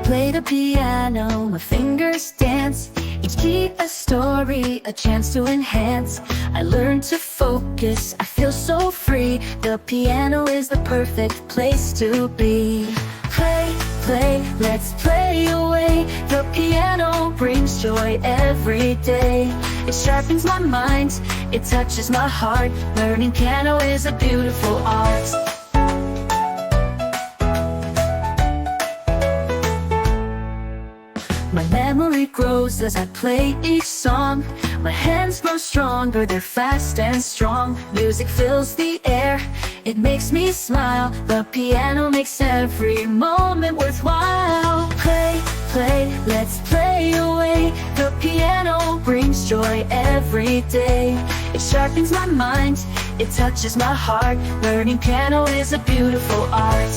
play the piano, my fingers dance. Each key a story, a chance to enhance. I learn to focus, I feel so free. The piano is the perfect place to be. Play, play, let's play away. The piano brings joy every day. It sharpens my mind, it touches my heart. Learning piano is a beautiful art. My memory grows as I play each song. My hands grow stronger, they're fast and strong. Music fills the air, it makes me smile. The piano makes every moment worthwhile. Play, play, let's play away. The piano brings joy every day. It sharpens my mind, it touches my heart. Learning piano is a beautiful art.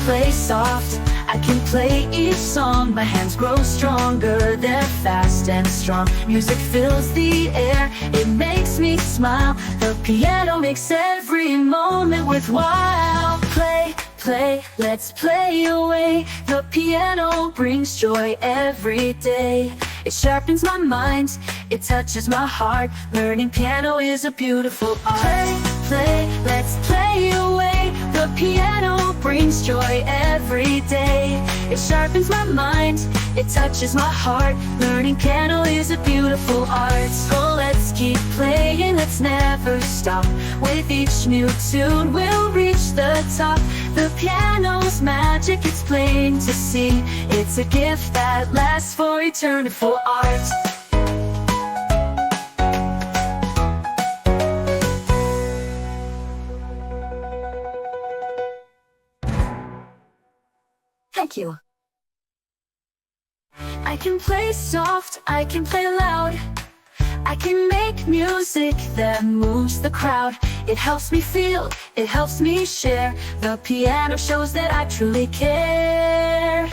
Play soft, I can play each song. My hands grow stronger, they're fast and strong. Music fills the air, it makes me smile. The piano makes every moment worthwhile. Play, play, let's play away. The piano brings joy every day. It sharpens my mind, it touches my heart. Learning piano is a beautiful art. Play, play, let's play away. The piano brings joy every day. It sharpens my mind, it touches my heart. Learning piano is a beautiful art. So let's keep playing, let's never stop. With each new tune we'll reach the top. The piano's magic, it's plain to see. It's a gift that lasts for eternity for art. Thank you. I can play soft, I can play loud. I can make music that moves the crowd. It helps me feel, it helps me share. The piano shows that I truly care.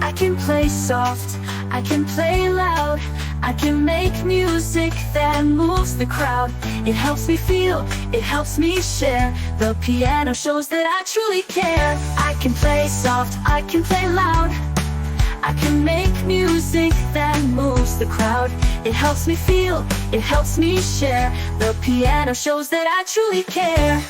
I can play soft, I can play loud. I can make music that moves the crowd. It helps me feel, it helps me share. The piano shows that I truly care. I can play soft, I can play loud. I can make music that moves the crowd. It helps me feel, it helps me share. The piano shows that I truly care.